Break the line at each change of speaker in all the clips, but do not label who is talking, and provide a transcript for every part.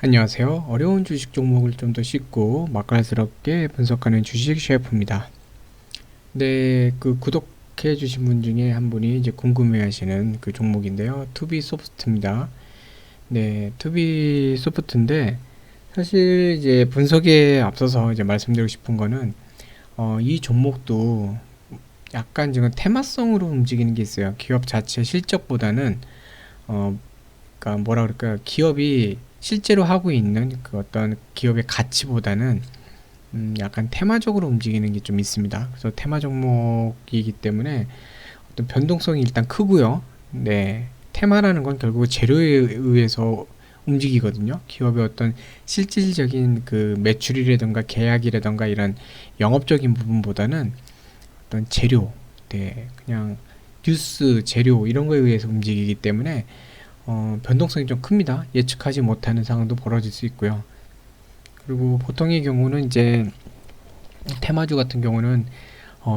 안녕하세요. 어려운 주식 종목을 좀 더 쉽고 맛깔스럽게 분석하는 주식 셰프입니다. 네, 그 구독해 주신 분 중에 한 분이 이제 궁금해 하시는 그 종목인데요. 투비소프트입니다. 네, 투비소프트인데 사실 이제 분석에 앞서서 이제 말씀드리고 싶은 거는 이 종목도 약간 지금 테마성으로 움직이는 게 있어요. 기업 자체 실적보다는 어, 그러니까 뭐라 그럴까요? 기업이 실제로 하고 있는 그 어떤 기업의 가치보다는 약간 테마적으로 움직이는 게 좀 있습니다. 그래서 테마 종목이기 때문에 어떤 변동성이 일단 크고요. 네, 테마라는 건 결국 재료에 의해서 움직이거든요. 기업의 어떤 실질적인 그 매출이라든가 계약이라든가 이런 영업적인 부분보다는 어떤 재료, 네, 그냥 뉴스, 재료 이런 거에 의해서 움직이기 때문에 변동성이 좀 큽니다. 예측하지 못하는 상황도 벌어질 수 있고요. 그리고 보통의 경우는 이제 테마주 같은 경우는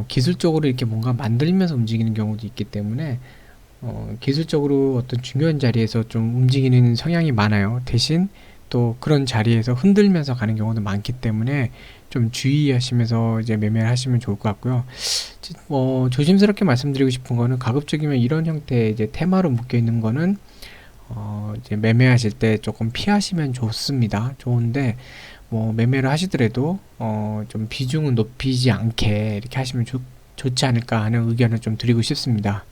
기술적으로 이렇게 뭔가 만들면서 움직이는 경우도 있기 때문에 기술적으로 어떤 중요한 자리에서 좀 움직이는 성향이 많아요. 대신 또 그런 자리에서 흔들면서 가는 경우도 많기 때문에 좀 주의하시면서 이제 매매를 하시면 좋을 것 같고요. 조심스럽게 말씀드리고 싶은 거는 가급적이면 이런 형태의 이제 테마로 묶여 있는 거는 이제 매매하실 때 조금 피하시면 좋습니다. 좋은데 뭐 매매를 하시더라도 좀 비중은 높이지 않게 이렇게 하시면 좋지 않을까 하는 의견을 좀 드리고 싶습니다.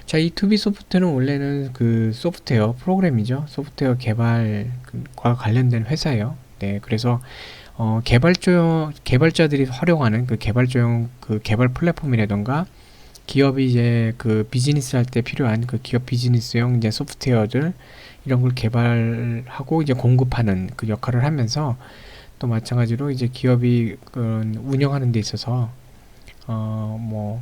자, 이 투비 소프트는 원래는 그 소프트웨어 프로그램이죠. 소프트웨어 개발과 관련된 회사예요. 네, 그래서 개발자들이 활용하는 그 개발자용 그 개발 플랫폼이라던가 기업이 이제 그 비즈니스 할 때 필요한 그 기업 비즈니스용 이제 소프트웨어들 이런 걸 개발하고 이제 공급하는 그 역할을 하면서 또 마찬가지로 이제 기업이 그 운영하는 데 있어서 뭐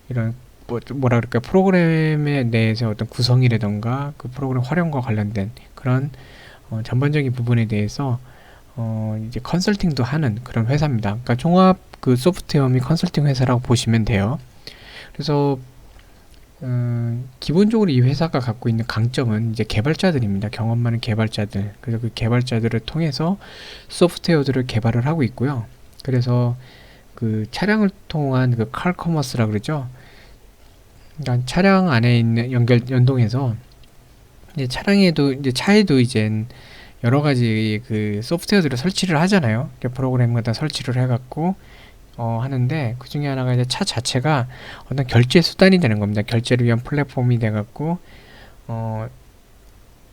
이런 뭐라 그럴까 프로그램에 대해서 어떤 구성이라던가 그 프로그램 활용과 관련된 그런 전반적인 부분에 대해서 이제 컨설팅도 하는 그런 회사입니다. 그러니까 종합 그 소프트웨어 및 컨설팅 회사라고 보시면 돼요. 그래서 기본적으로 이 회사가 갖고 있는 강점은 이제 개발자들입니다. 경험 많은 개발자들. 그래서 그 개발자들을 통해서 소프트웨어들을 개발을 하고 있고요. 그래서 그 차량을 통한 그 칼커머스라 그러죠. 그러니까 차량 안에 있는 연동해서 이제 차량에도 이제 차에도 이제 여러 가지 그 소프트웨어들을 설치를 하잖아요. 프로그램마다 설치를 해갖고 하는데 그 중에 하나가 이제 차 자체가 어떤 결제 수단이 되는 겁니다. 결제를 위한 플랫폼이 돼갖고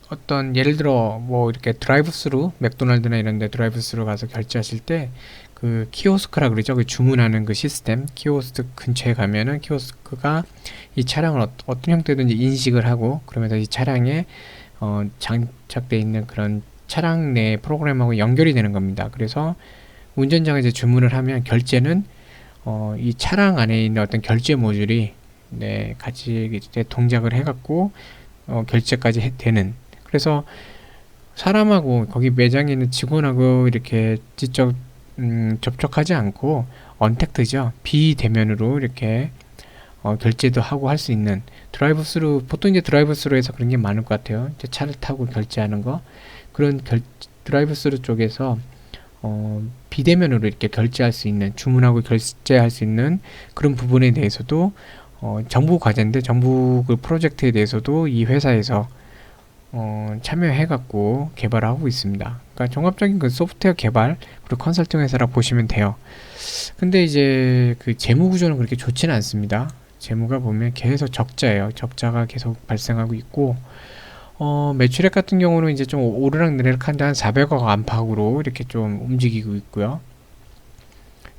어떤 예를 들어 뭐 이렇게 드라이브스루 맥도날드나 이런 데 드라이브스루 가서 결제하실 때 그 키오스크라 그러죠. 그 주문하는 그 시스템 키오스크 근처에 가면은 키오스크가 이 차량을 어떤 형태든지 인식을 하고 그러면서 이 차량에 장착되어 있는 그런 차량 내 프로그램하고 연결이 되는 겁니다. 그래서 운전자가 이제 주문을 하면 결제는 이 차량 안에 있는 어떤 결제 모듈이 네, 같이 이제 동작을 해갖고 결제까지 되는. 그래서 사람하고 거기 매장에 있는 직원하고 이렇게 직접 접촉하지 않고 언택트죠. 비대면으로 이렇게 결제도 하고 할 수 있는 드라이브스루 보통 이제 드라이브스루에서 그런 게 많을 것 같아요. 이제 차를 타고 결제하는 거 그런 드라이브스루 쪽에서 비대면으로 이렇게 결제할 수 있는 주문하고 결제할 수 있는 그런 부분에 대해서도 정부 과제인데 정부 그 프로젝트에 대해서도 이 회사에서 참여해갖고 개발하고 있습니다. 그러니까 종합적인 그 소프트웨어 개발 그리고 컨설팅 회사라고 보시면 돼요. 근데 이제 그 재무 구조는 그렇게 좋지는 않습니다. 재무가 보면 계속 적자예요. 적자가 계속 발생하고 있고 매출액 같은 경우는 이제 좀 오르락내리락 한데 한 400억 안팎으로 이렇게 좀 움직이고 있고요.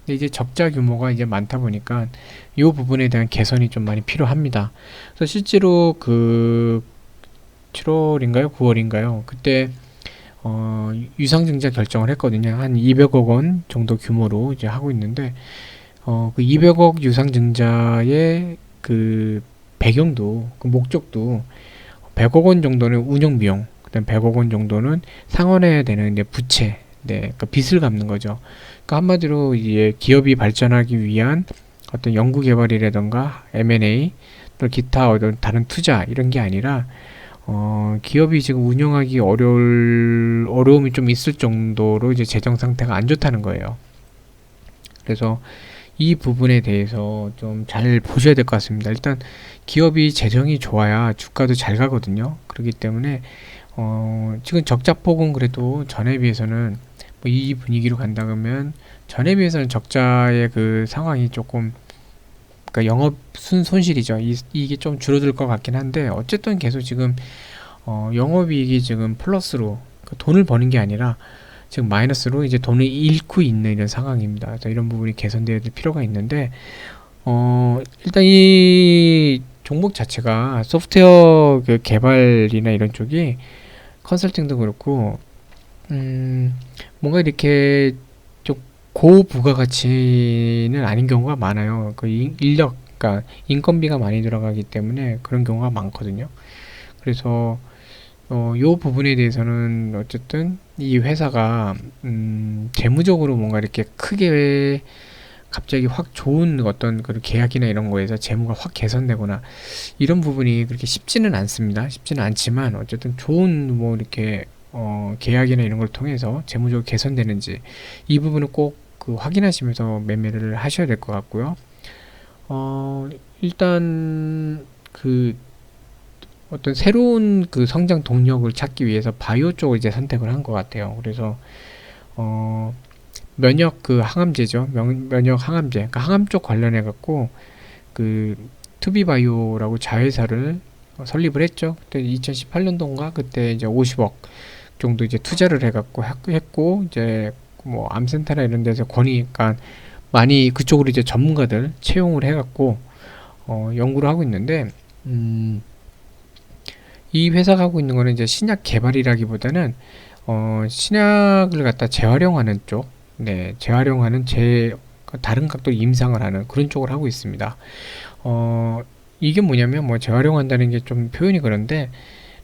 근데 이제 적자 규모가 이제 많다 보니까 이 부분에 대한 개선이 좀 많이 필요합니다. 그래서 실제로 그 7월인가요? 9월인가요? 그때 유상증자 결정을 했거든요. 한 200억 원 정도 규모로 이제 하고 있는데 그 200억 유상증자의 그 배경도 그 목적도 100억 원 정도는 운영 비용, 그다음 100억 원 정도는 상환해야 되는 이제 부채, 네, 그러니까 빚을 갚는 거죠. 그러니까 한마디로 이제 기업이 발전하기 위한 어떤 연구 개발이라던가 M&A 또 기타 어떤 다른 투자 이런 게 아니라 기업이 지금 운영하기 어려움이 좀 있을 정도로 이제 재정 상태가 안 좋다는 거예요. 그래서 이 부분에 대해서 좀 잘 보셔야 될 것 같습니다. 일단 기업이 재정이 좋아야 주가도 잘 가거든요. 그렇기 때문에 지금 적자폭은 그래도 전에 비해서는 뭐 이 분위기로 간다 그러면 전에 비해서는 적자의 그 상황이 조금, 그러니까 영업 손실이죠. 이게 좀 줄어들 것 같긴 한데 어쨌든 계속 지금 영업이익이 지금 플러스로, 그 돈을 버는 게 아니라 지금 마이너스로 이제 돈을 잃고 있는 이런 상황입니다. 그래서 이런 부분이 개선되어야 될 필요가 있는데 일단 이 종목 자체가 소프트웨어 그 개발이나 이런 쪽이 컨설팅도 그렇고 뭔가 이렇게 좀 고부가가치는 아닌 경우가 많아요. 그 인력, 그러니까 인건비가 많이 들어가기 때문에 그런 경우가 많거든요. 그래서 요 부분에 대해서는 어쨌든 이 회사가 재무적으로 뭔가 이렇게 크게 갑자기 확 좋은 어떤 그런 계약이나 이런 거에서 재무가 확 개선되거나 이런 부분이 그렇게 쉽지는 않습니다. 쉽지는 않지만 어쨌든 좋은 뭐 이렇게 계약이나 이런 걸 통해서 재무적으로 개선되는지 이 부분은 꼭 그 확인하시면서 매매를 하셔야 될 것 같고요. 일단 그 어떤 새로운 그 성장 동력을 찾기 위해서 바이오 쪽을 이제 선택을 한 것 같아요. 그래서 어, 면역 그 항암제죠. 면역 항암제. 그러니까 항암 쪽 관련해 갖고 그 투비바이오라고 자회사를 설립을 했죠. 그때 2018년도인가 그때 이제 50억 정도 이제 투자를 해갖고 했고 이제 뭐 암센터나 이런 데서 권위니까 많이 그쪽으로 이제 전문가들 채용을 해갖고 연구를 하고 있는데 이 회사가 하고 있는 거는 이제 신약 개발이라기보다는 신약을 갖다 재활용하는 쪽, 네, 재활용하는 다른 각도 임상을 하는 그런 쪽을 하고 있습니다. 이게 뭐냐면 뭐 재활용한다는 게 좀 표현이 그런데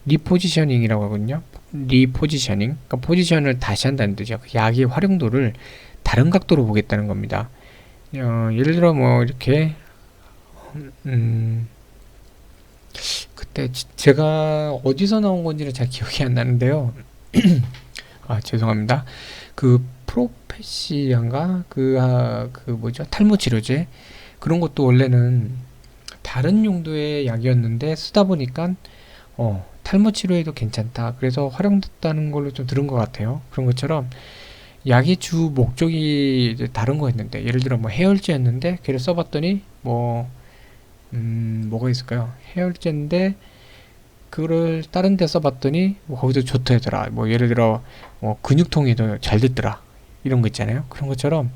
리포지셔닝이라고 하거든요. 리포지셔닝, 그러니까 포지션을 다시 한다는 뜻이죠. 그 약의 활용도를 다른 각도로 보겠다는 겁니다. 예를 들어 뭐 이렇게 음, 그때 제가 어디서 나온 건지는 잘 기억이 안 나는데요. 아, 죄송합니다. 그 프로페시아인가 그 뭐죠? 탈모 치료제 그런 것도 원래는 다른 용도의 약이었는데 쓰다 보니까 탈모 치료에도 괜찮다. 그래서 활용됐다는 걸로 좀 들은 것 같아요. 그런 것처럼 약의 주 목적이 이제 다른 거였는데 예를 들어 뭐 해열제였는데 걔를 써봤더니 뭐가 있을까요? 해열제인데 그거를 다른 데 써봤더니 뭐 거기서 좋다더라. 뭐 예를 들어 뭐 근육통에도 잘 됐더라. 이런 거 있잖아요. 그런 것처럼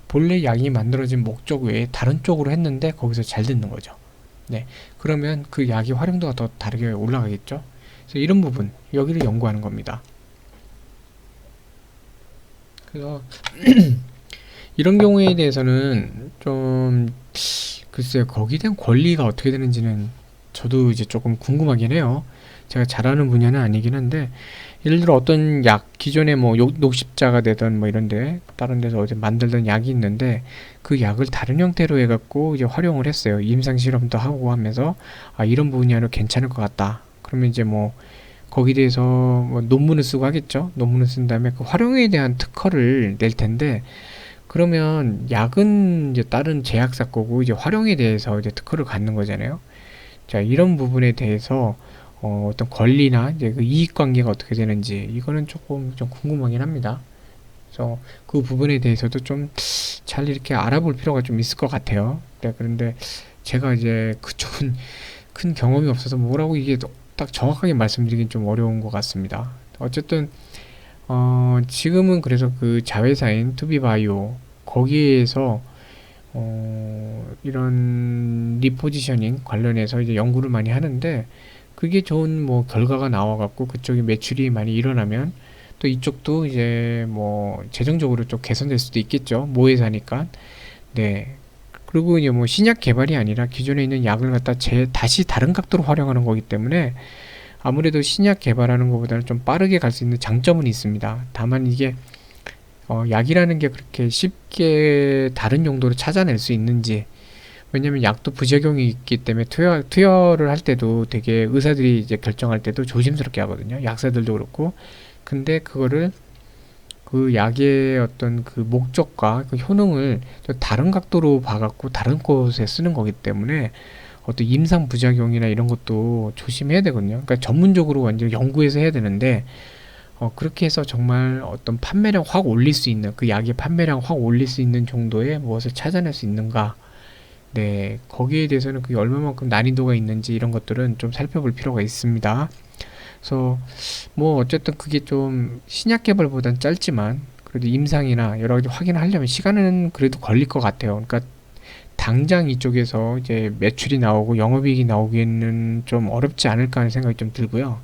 본래 약이 만들어진 목적 외에 다른 쪽으로 했는데 거기서 잘 듣는 거죠. 네. 그러면 그 약의 활용도가 더 다르게 올라가겠죠. 그래서 이런 부분 여기를 연구하는 겁니다. 그래서 이런 경우에 대해서는 좀 글쎄요, 거기에 대한 권리가 어떻게 되는지는 저도 이제 조금 궁금하긴 해요. 제가 잘하는 분야는 아니긴 한데, 예를 들어 어떤 약, 기존에 뭐 녹십자가 되던 뭐 이런데, 다른 데서 어제 만들던 약이 있는데, 그 약을 다른 형태로 해갖고 이제 활용을 했어요. 임상실험도 하고 하면서, 아, 이런 분야로 괜찮을 것 같다. 그러면 이제 뭐, 거기에 대해서 뭐 논문을 쓰고 하겠죠. 논문을 쓴 다음에 그 활용에 대한 특허를 낼 텐데, 그러면 약은 이제 다른 제약사 거고 이제 활용에 대해서 이제 특허를 갖는 거잖아요. 자, 이런 부분에 대해서 어떤 권리나 이제 그 이익 관계가 어떻게 되는지 이거는 조금 좀 궁금하긴 합니다. 그래서 그 부분에 대해서도 좀 잘 이렇게 알아볼 필요가 좀 있을 것 같아요. 네, 그런데 제가 이제 그쪽은 큰 경험이 없어서 뭐라고 이게 딱 정확하게 말씀드리긴 좀 어려운 것 같습니다. 어쨌든 지금은 그래서 그 자회사인 투비바이오 거기에서 이런 리포지셔닝 관련해서 이제 연구를 많이 하는데 그게 좋은 뭐 결과가 나와갖고 그쪽이 매출이 많이 일어나면 또 이쪽도 이제 뭐 재정적으로 좀 개선될 수도 있겠죠. 모회사니까. 네. 그리고 이제 뭐 신약 개발이 아니라 기존에 있는 약을 갖다 다시 다른 각도로 활용하는 거기 때문에 아무래도 신약 개발하는 것보다는 좀 빠르게 갈 수 있는 장점은 있습니다. 다만 이게 약이라는 게 그렇게 쉽게 다른 용도로 찾아낼 수 있는지 왜냐면 약도 부작용이 있기 때문에 투여를 할 때도 되게 의사들이 이제 결정할 때도 조심스럽게 하거든요. 약사들도 그렇고. 근데 그거를 그 약의 어떤 그 목적과 그 효능을 좀 다른 각도로 봐갖고 다른 곳에 쓰는 거기 때문에 어떤 임상 부작용이나 이런 것도 조심해야 되거든요. 그러니까 전문적으로 완전 연구해서 해야 되는데 그렇게 해서 정말 어떤 판매량 확 올릴 수 있는 그 약의 판매량 확 올릴 수 있는 정도의 무엇을 찾아낼 수 있는가? 네, 거기에 대해서는 그게 얼마만큼 난이도가 있는지 이런 것들은 좀 살펴볼 필요가 있습니다. 그래서 뭐 어쨌든 그게 좀 신약 개발보단 짧지만 그래도 임상이나 여러 가지 확인하려면 시간은 그래도 걸릴 것 같아요. 그러니까 당장 이쪽에서 이제 매출이 나오고 영업이익이 나오기에는 좀 어렵지 않을까 하는 생각이 좀 들고요.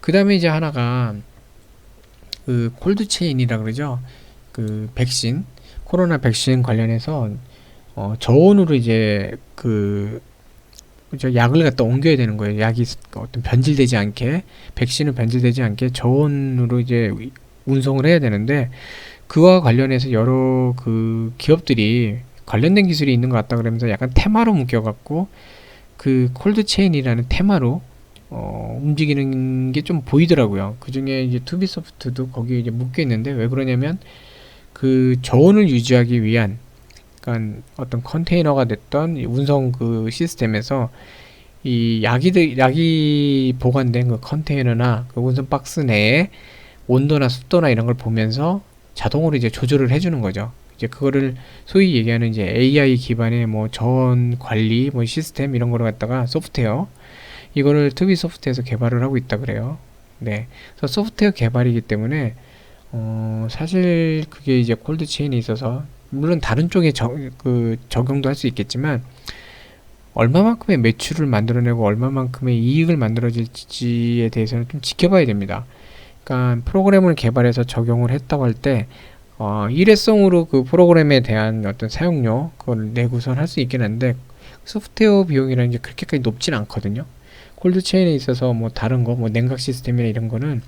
그 다음에 이제 하나가 그 콜드체인이라 그러죠. 그 백신, 코로나 백신 관련해서 저온으로 이제 그 약을 갖다 옮겨야 되는 거예요. 약이 어떤 변질되지 않게, 백신은 변질되지 않게 저온으로 이제 운송을 해야 되는데 그와 관련해서 여러 그 기업들이 관련된 기술이 있는 것 같다 그러면서 약간 테마로 묶여갖고 그 콜드체인이라는 테마로 움직이는 게 좀 보이더라고요. 그 중에 이제 투비소프트도 거기에 이제 묶여 있는데 왜 그러냐면 그 저온을 유지하기 위한 그러니까 어떤 컨테이너가 됐던 운송 그 시스템에서 이 약이 보관된 그 컨테이너나 그 운송 박스 내에 온도나 습도나 이런 걸 보면서 자동으로 이제 조절을 해주는 거죠. 이제 그거를 소위 얘기하는 이제 AI 기반의 뭐 저온 관리 뭐 시스템 이런 거를 갖다가 소프트웨어 이거를 투비 소프트에서 개발을 하고 있다 그래요. 네. 그래서 소프트웨어 개발이기 때문에 사실 그게 이제 콜드 체인에 있어서 물론 다른 쪽에 적용도 할 수 있겠지만 얼마만큼의 매출을 만들어내고 얼마만큼의 이익을 만들어질지에 대해서는 좀 지켜봐야 됩니다. 그러니까 프로그램을 개발해서 적용을 했다고 할 때 일회성으로 그 프로그램에 대한 어떤 사용료 그걸 내고선 할 수 있긴 한데 소프트웨어 비용이라는 게 그렇게까지 높진 않거든요. 콜드 체인에 있어서 뭐 다른 거 뭐 냉각 시스템이나 이런 거는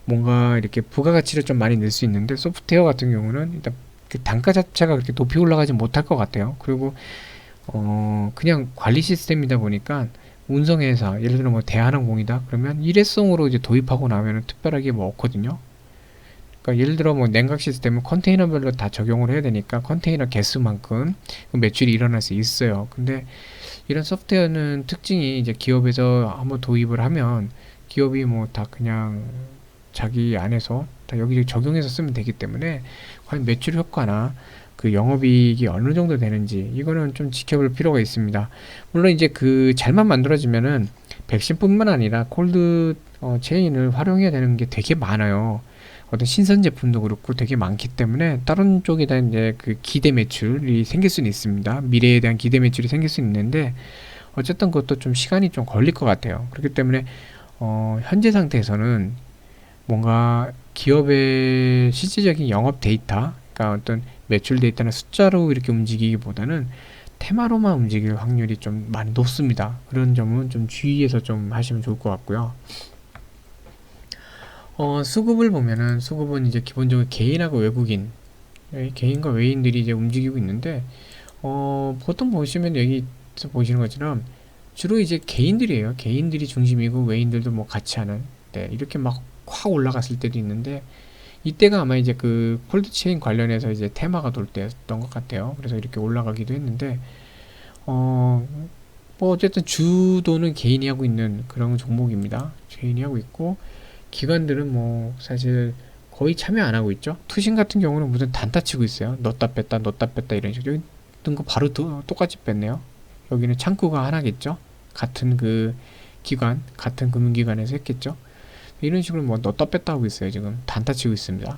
뭔가 이렇게 부가가치를 좀 많이 낼 수 있는데 소프트웨어 같은 경우는 일단 그 단가 자체가 그렇게 높이 올라가지 못할 것 같아요. 그리고 그냥 관리 시스템이다 보니까 운송회사 예를 들어 뭐 대한항공이다 그러면 일회성으로 이제 도입하고 나면은 특별하게 뭐 없거든요. 그러니까 예를 들어 뭐 냉각 시스템은 컨테이너별로 다 적용을 해야 되니까 컨테이너 개수만큼 그 매출이 일어날 수 있어요. 근데 이런 소프트웨어는 특징이 이제 기업에서 한번 도입을 하면 기업이 뭐 다 그냥 자기 안에서 다 여기저기 적용해서 쓰면 되기 때문에 과연 매출 효과나 그 영업이익이 어느 정도 되는지 이거는 좀 지켜볼 필요가 있습니다. 물론 이제 그 잘만 만들어지면은 백신뿐만 아니라 콜드 체인을 활용해야 되는 게 되게 많아요. 어떤 신선 제품도 그렇고 되게 많기 때문에 다른 쪽에다 이제 그 기대 매출이 생길 수는 있습니다. 미래에 대한 기대 매출이 생길 수 있는데 어쨌든 그것도 좀 시간이 좀 걸릴 것 같아요. 그렇기 때문에 현재 상태에서는 뭔가 기업의 실질적인 영업 데이터, 그러니까 어떤 매출 데이터나 숫자로 이렇게 움직이기보다는 테마로만 움직일 확률이 좀 많이 높습니다. 그런 점은 좀 주의해서 좀 하시면 좋을 것 같고요. 수급을 보면은 수급은 이제 기본적으로 개인하고 외국인, 개인과 외인들이 이제 움직이고 있는데 보통 보시면 여기서 보시는 것처럼 주로 이제 개인들이에요. 개인들이 중심이고 외인들도 뭐 같이 하는 네, 이렇게 막 확 올라갔을 때도 있는데 이때가 아마 이제 그 콜드체인 관련해서 이제 테마가 돌 때였던 것 같아요. 그래서 이렇게 올라가기도 했는데 어, 뭐 어쨌든 주도는 개인이 하고 있는 그런 종목입니다. 개인이 하고 있고 기관들은 뭐 사실 거의 참여 안 하고 있죠. 투신 같은 경우는 무슨 단타 치고 있어요. 넣었다 뺐다 넣었다 뺐다 이런 식으로 여기 뜬 거 바로 똑같이 뺐네요. 여기는 창구가 하나겠죠. 같은 그 기관, 같은 금융기관에서 했겠죠. 이런 식으로 뭐 넣었다 뺐다 하고 있어요. 지금 단타 치고 있습니다.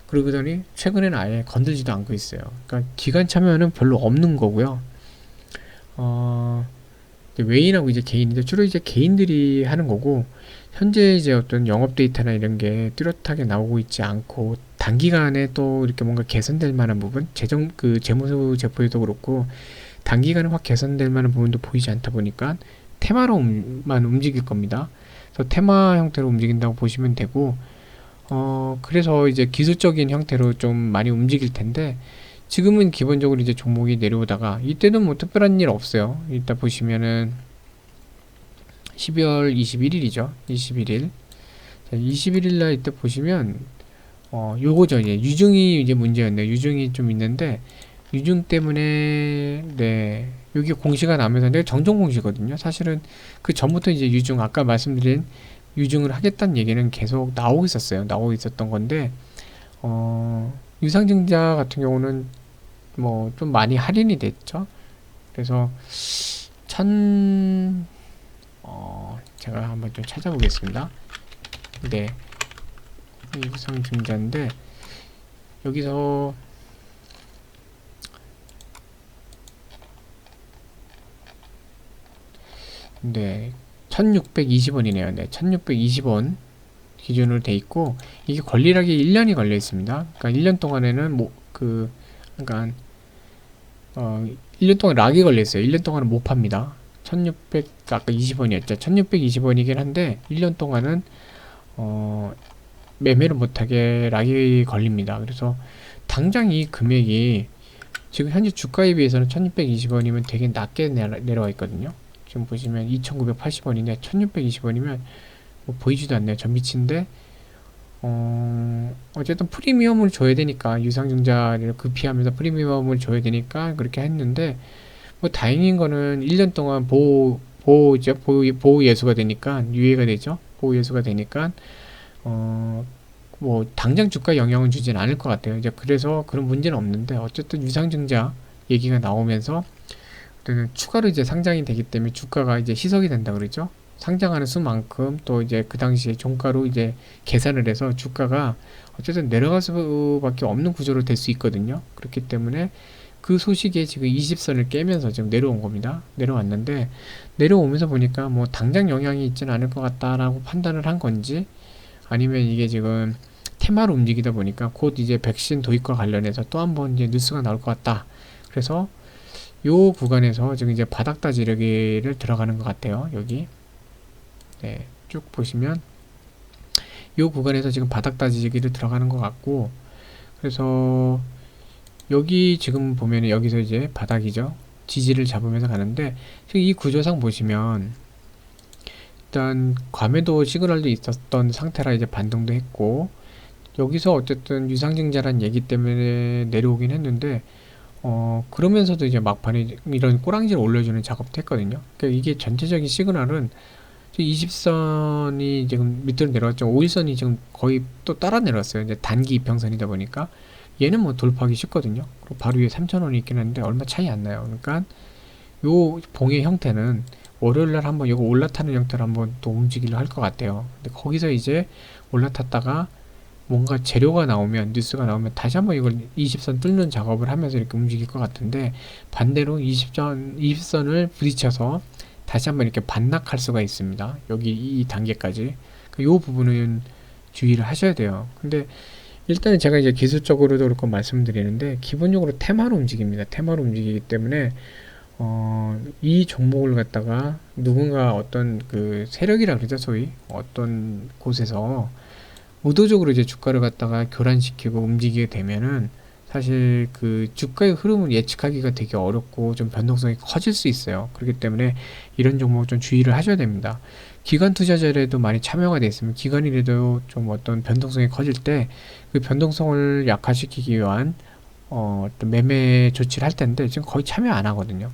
그러더니 최근에는 아예 건들지도 않고 있어요. 그러니까 기관 참여는 별로 없는 거고요. 이제 외인하고 이제 개인인데 주로 이제 개인들이 하는 거고 현재 이제 어떤 영업 데이터나 이런 게 뚜렷하게 나오고 있지 않고 단기간에 또 이렇게 뭔가 개선될 만한 부분 재무 제표에도 그렇고 단기간에 확 개선될 만한 부분도 보이지 않다 보니까 테마로만 움직일 겁니다. 그래서 테마 형태로 움직인다고 보시면 되고 그래서 이제 기술적인 형태로 좀 많이 움직일 텐데 지금은 기본적으로 이제 종목이 내려오다가 이때는 뭐 특별한 일 없어요. 이따 보시면은 12월 21일이죠. 21일. 자, 21일 날 이때 보시면 요거죠. 이제 유증이 이제 문제였네요. 유증이 좀 있는데 유증 때문에 네 여기 공시가 나면서 근데 정정 공시거든요. 사실은 그 전부터 이제 유증 아까 말씀드린 유증을 하겠다는 얘기는 계속 나오고 있었어요. 나오고 있었던 건데 유상증자 같은 경우는 뭐 좀 많이 할인이 됐죠. 그래서 천 제가 한번 좀 찾아보겠습니다. 네, 유상증자인데 여기서 네 1620원이네요. 네, 1620원 기준으로 돼 있고 이게 권리락이 1년이 걸려 있습니다. 그러니까 1년 동안에는 그러니까 1년 동안 락이 걸려 있어요. 1년 동안은 못 팝니다. 1600 아까 20원이었죠. 1620원이긴 한데 1년 동안은 매매를 못하게 락이 걸립니다. 그래서 당장 이 금액이 지금 현재 주가에 비해서는 1620원이면 되게 낮게 내려와 있거든요. 지금 보시면 2980원인데 1620원이면 뭐 보이지도 않네요. 전 미친데 어쨌든 프리미엄을 줘야 되니까 유상증자를 급피하면서 프리미엄을 줘야 되니까 그렇게 했는데 뭐 다행인 거는 1년 동안 보호 예수가 되니까 유예가 되죠. 보호 예수가 되니까 뭐 당장 주가 영향을 주진 않을 것 같아요. 이제 그래서 그런 문제는 없는데 어쨌든 유상증자 얘기가 나오면서 추가로 이제 상장이 되기 때문에 주가가 이제 희석이 된다 그러죠. 상장하는 수만큼 또 이제 그 당시에 종가로 이제 계산을 해서 주가가 어쨌든 내려갈 수밖에 없는 구조로 될 수 있거든요. 그렇기 때문에 그 소식에 지금 20선을 깨면서 지금 내려온 겁니다. 내려왔는데 내려오면서 보니까 뭐 당장 영향이 있지는 않을 것 같다라고 판단을 한 건지 아니면 이게 지금 테마로 움직이다 보니까 곧 이제 백신 도입과 관련해서 또 한 번 이제 뉴스가 나올 것 같다. 그래서 요 구간에서 지금 이제 바닥 다지르기를 들어가는 것 같아요. 여기 네, 쭉 보시면 요 구간에서 지금 바닥 다지기를 들어가는 것 같고 그래서 여기 지금 보면 여기서 이제 바닥이죠. 지지를 잡으면서 가는데 지금 이 구조상 보시면 일단 과매도 시그널도 있었던 상태라 이제 반등도 했고 여기서 어쨌든 유상증자란 얘기 때문에 내려오긴 했는데 그러면서도 이제 막판에 이런 꼬랑지를 올려주는 작업도 했거든요. 그러니까 이게 전체적인 시그널은 20선이 지금 밑으로 내려왔죠. 5일선이 지금 거의 또 따라 내려왔어요. 이제 단기 이평선이다 보니까 얘는 뭐 돌파하기 쉽거든요. 그리고 바로 위에 3,000원이 있긴 한데 얼마 차이 안 나요. 그러니까 요 봉의 형태는 월요일날 한번 이거 올라타는 형태로 한번 또 움직이려 할 것 같아요. 근데 거기서 이제 올라탔다가 뭔가 재료가 나오면 뉴스가 나오면 다시 한번 이걸 20선 뚫는 작업을 하면서 이렇게 움직일 것 같은데 반대로 20선을 부딪혀서 다시 한번 이렇게 반락할 수가 있습니다. 여기 이 단계까지. 이 부분은 주의를 하셔야 돼요. 근데 일단은 제가 이제 기술적으로도 그렇고 말씀드리는데 기본적으로 테마로 움직입니다. 테마로 움직이기 때문에 이 종목을 갖다가 누군가 어떤 그 세력이라 그러죠. 소위 어떤 곳에서 의도적으로 이제 주가를 갖다가 교란시키고 움직이게 되면은 사실 그 주가의 흐름을 예측하기가 되게 어렵고 좀 변동성이 커질 수 있어요. 그렇기 때문에 이런 종목 좀 주의를 하셔야 됩니다. 기관 투자자들에도 많이 참여가 되어 있으면 기관이라도 좀 어떤 변동성이 커질 때 그 변동성을 약화시키기 위한 어떤 매매 조치를 할 텐데 지금 거의 참여 안 하거든요.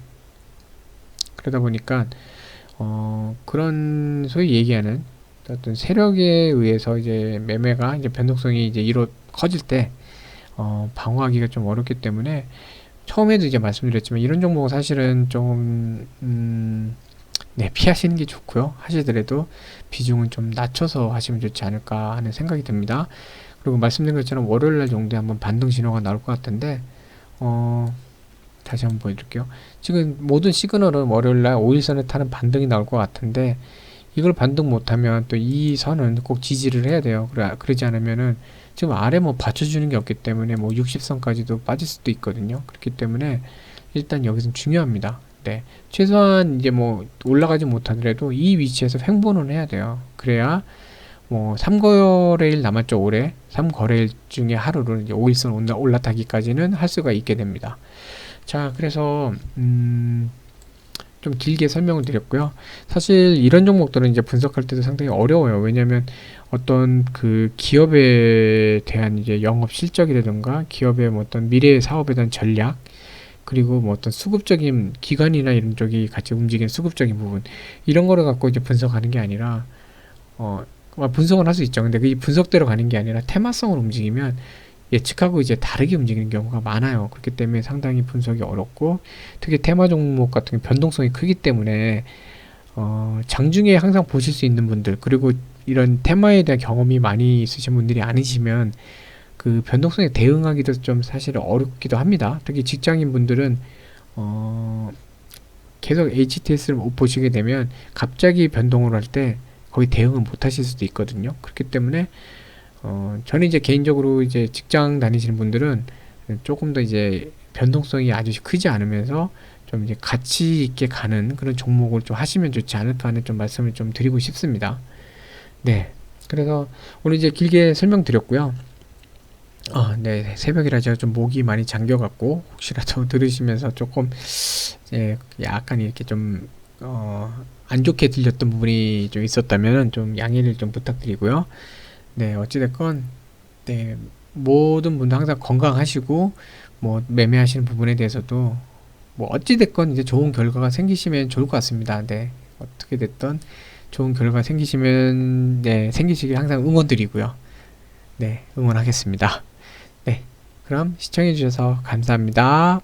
그러다 보니까 그런 소위 얘기하는 어떤 세력에 의해서 이제 매매가 이제 변동성이 이제 커질 때 방어하기가 좀 어렵기 때문에 처음에도 이제 말씀드렸지만 이런 종목은 사실은 좀 네, 피하시는 게 좋고요. 하시더라도 비중은 좀 낮춰서 하시면 좋지 않을까 하는 생각이 듭니다. 그리고 말씀드린 것처럼 월요일날 정도에 한번 반등 신호가 나올 것 같은데 다시 한번 보여드릴게요. 지금 모든 시그널은 월요일날 5일선에 타는 반등이 나올 것 같은데 이걸 반등 못하면 또 이 선은 꼭 지지를 해야 돼요. 그러지 않으면은 지금 아래 뭐 받쳐주는 게 없기 때문에 뭐 60선까지도 빠질 수도 있거든요. 그렇기 때문에 일단 여기서는 중요합니다. 네. 최소한 이제 뭐 올라가지 못하더라도 이 위치에서 횡보는 해야 돼요. 그래야 뭐 3거래일 남았죠. 올해 3거래일 중에 하루를 이제 5일선 올라타기까지는 할 수가 있게 됩니다. 자, 그래서 좀 길게 설명을 드렸고요. 사실 이런 종목들은 이제 분석할 때도 상당히 어려워요. 왜냐하면 어떤 그 기업에 대한 이제 영업 실적이라든가 기업의 뭐 어떤 미래 사업에 대한 전략, 그리고 뭐 어떤 수급적인 기관이나 이런 쪽이 같이 움직이는 수급적인 부분, 이런 거를 갖고 이제 분석하는 게 아니라 분석은 할 수 있죠. 근데 그 분석대로 가는 게 아니라 테마성으로 움직이면 예측하고 이제 다르게 움직이는 경우가 많아요. 그렇기 때문에 상당히 분석이 어렵고, 특히 테마 종목 같은 게 변동성이 크기 때문에 장중에 항상 보실 수 있는 분들, 그리고 이런 테마에 대한 경험이 많이 있으신 분들이 아니시면 그 변동성에 대응하기도 좀 사실 어렵기도 합니다. 특히 직장인 분들은 계속 HTS를 못 보시게 되면 갑자기 변동을 할 때 거의 대응을 못 하실 수도 있거든요. 그렇기 때문에 저는 이제 개인적으로 이제 직장 다니시는 분들은 조금 더 이제 변동성이 아주 크지 않으면서 좀 이제 가치 있게 가는 그런 종목을 좀 하시면 좋지 않을까 하는 좀 말씀을 좀 드리고 싶습니다. 네. 그래서 오늘 이제 길게 설명드렸고요. 네. 새벽이라 제가 좀 목이 많이 잠겨갖고 혹시라도 들으시면서 조금 약간 이렇게 좀 안 좋게 들렸던 부분이 좀 있었다면 좀 양해를 좀 부탁드리고요. 네, 어찌됐건, 네, 모든 분들 항상 건강하시고, 뭐, 매매하시는 부분에 대해서도, 뭐, 어찌됐건 이제 좋은 결과가 생기시면 좋을 것 같습니다. 네, 어떻게 됐던 좋은 결과 생기시면, 네, 생기시길 항상 응원드리고요. 네, 응원하겠습니다. 네, 그럼 시청해주셔서 감사합니다.